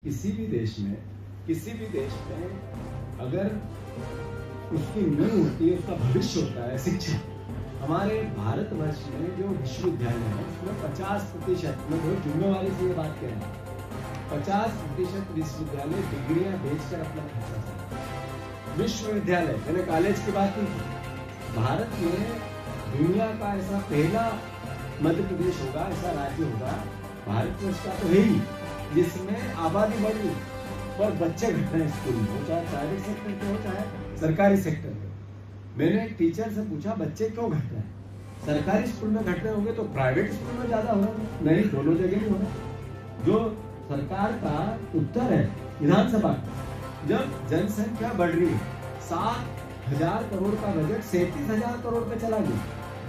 किसी भी देश में अगर उसकी नींव होती है, उसका भविष्य होता है शिक्षा। हमारे भारतवर्ष में जो विश्वविद्यालय है उसमें 50%, मैं बहुत जिम्मेवारी से ये बात कह रहा हूँ, 50% विश्वविद्यालय डिग्रियां बेचकर अपना खर्चा चलाते हैं। विश्वविद्यालय, मैंने कॉलेज की बात नहीं की। भारत में दुनिया का ऐसा पहला मध्य प्रदेश होगा, ऐसा राज्य होगा, भारतवर्ष का तो है ही, जिसमें आबादी बढ़ रही और बच्चे घट रहे हैं स्कूल में, हो चाहे प्राइवेट सेक्टर के हो चाहे सरकारी सेक्टर के। मैंने टीचर से पूछा बच्चे क्यों घट रहे हैं? सरकारी स्कूल में घट रहे होंगे तो प्राइवेट स्कूल में ज्यादा हो रहा है? नहीं, दोनों जगह नहीं हो रहा। जो सरकार का उत्तर है विधानसभा का, जब जनसंख्या बढ़ रही है, 7,000 करोड़ का बजट 37,000 करोड़ पे चला गया,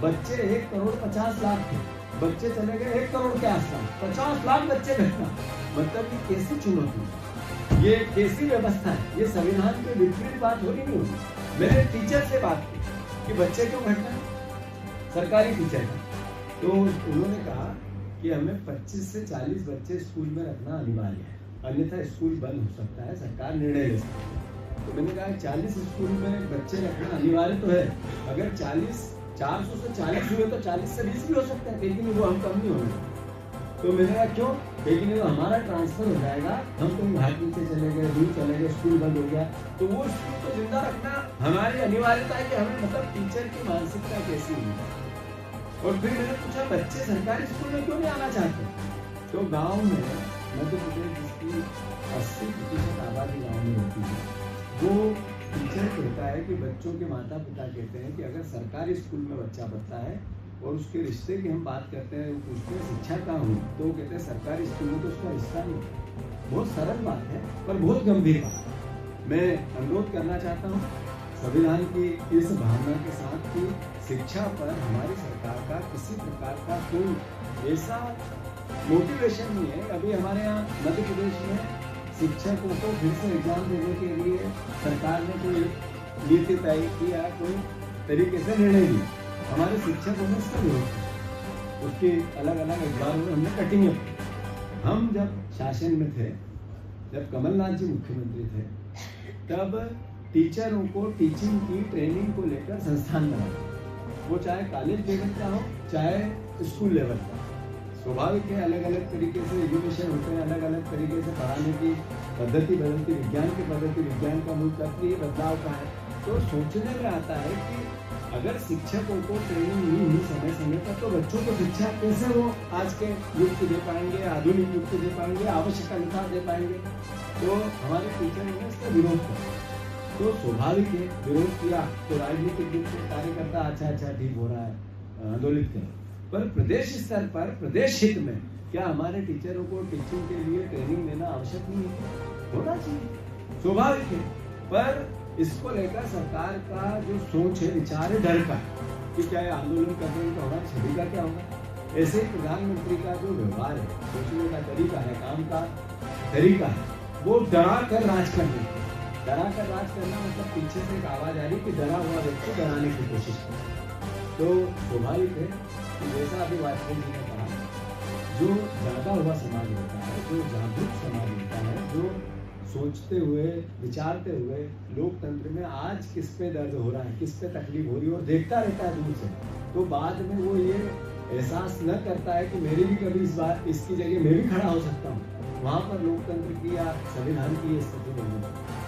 बच्चे 1,50,00,000 थे, बच्चे चले गए 1 करोड़ के आसपास, 50 लाख बच्चे घटना, मतलब ये कैसी चुनौती, ये कैसी व्यवस्था है? ये संविधान के विपरीत बात हो रही नहीं होगी। मैंने टीचर से बात की कि बच्चे क्यों घट रहे हैं, सरकारी टीचर का, तो उन्होंने कहा कि हमें 25 से 40 बच्चे स्कूल में रखना अनिवार्य है, अन्यथा स्कूल बंद हो सकता है, सरकार निर्णय ले सकती है। तो मैंने कहा 40 स्कूल में बच्चे रखना अनिवार्य तो है, अगर 400 से 40 हुए तो 40 से 20 भी हो सकता है, लेकिन वो हम कम नहीं होंगे। तो मैंने कहा क्यों? लेकिन वो हमारा ट्रांसफर हो जाएगा, हम कहीं घाटी से चले गए, दूर चले गए, स्कूल बंद हो गया, तो वो स्कूल को जिंदा रखना हमारी अनिवार्यता है कि हमें, मतलब टीचर की मानसिकता कैसी है। और फिर मैंने पूछा बच्चे सरकारी स्कूल में क्यों नहीं आना चाहते? तो गांव में, मध्य प्रदेश जिसकी 80% आबादी गांव में होती है, वो टीचर कहता है कि बच्चों के माता पिता कहते हैं कि अगर सरकारी स्कूल में बच्चा पढ़ता है और उसके रिश्ते की हम बात करते हैं, पूछते हैं शिक्षा कहाँ हुई, तो वो कहते हैं सरकारी स्कूल में, तो उसका रिश्ता नहीं। बहुत सरल बात है पर बहुत गंभीर बात है। मैं अनुरोध करना चाहता हूँ संविधान की इस भावना के साथ कि शिक्षा पर हमारी सरकार का किसी प्रकार का कोई ऐसा मोटिवेशन नहीं है। अभी हमारे यहाँ मध्य प्रदेश में शिक्षकों को फिर से एग्जाम देने के लिए सरकार ने कोई नीति तय किया, कोई तरीके से निर्णय लिया, हमारे शिक्षकों ने इसका विरोध किया, उसके अलग अलग एग्जाम में हमने कटिंग की। हम जब शासन में थे, जब कमलनाथ जी मुख्यमंत्री थे, तब टीचरों को टीचिंग की ट्रेनिंग को लेकर संस्थान बनाया, वो चाहे कॉलेज लेवल का हो चाहे स्कूल लेवल का। स्वाभाविक है, अलग अलग तरीके से एजुकेशन होते हैं, अलग अलग तरीके से पढ़ाने की पद्धति बदलती, विज्ञान की पद्धति, विज्ञान का मूल तत्व ये बदलाव का है। तो सोचने में आता है कि अगर शिक्षकों को ट्रेनिंग नहीं हुई समय समय पर, तो बच्चों को शिक्षा कैसे वो आज के युग को दे पाएंगे, आधुनिक युग को दे पाएंगे, आवश्यक अनुसार दे पाएंगे? तो हमारे टीचरों ने इसका विरोध किया, तो स्वाभाविक है, विरोध किया तो राजनीतिक रूप से कार्यकर्ता अच्छा ठीक हो रहा है, आंदोलित करो। पर प्रदेश स्तर पर, प्रदेश हित में क्या हमारे टीचरों को टीचिंग के लिए ट्रेनिंग देना आवश्यक नहीं है? होना चाहिए, स्वाभाविक है। पर इसको लेकर सरकार का जो सोच है, विचार है डर का, कि क्या आंदोलन करने का होगा, छवि का क्या होगा। ऐसे प्रधानमंत्री का जो व्यवहार है, सोचने का तरीका है, काम का तरीका है, वो डरा कर राज करने, डरा कर राज करना मतलब पीछे से एक आवाज आ रही कि डरा हुआ व्यक्ति डराने की कोशिश करे। तो स्वाभाविक है कि जैसा अभी वाजपेयी जी ने कहा, जो जागा हुआ समाज होता है, जो जागरूक समाज होता है, जो सोचते हुए विचारते हुए लोकतंत्र में आज किस पे दर्द हो रहा है, किस पे तकलीफ हो रही है, और देखता रहता है दूर से, तो बाद में वो ये एहसास न करता है कि मेरी भी कभी इस बार इसकी जगह मैं भी खड़ा हो सकता हूँ, वहाँ पर लोकतंत्र की या संविधान की स्थिति नहीं है।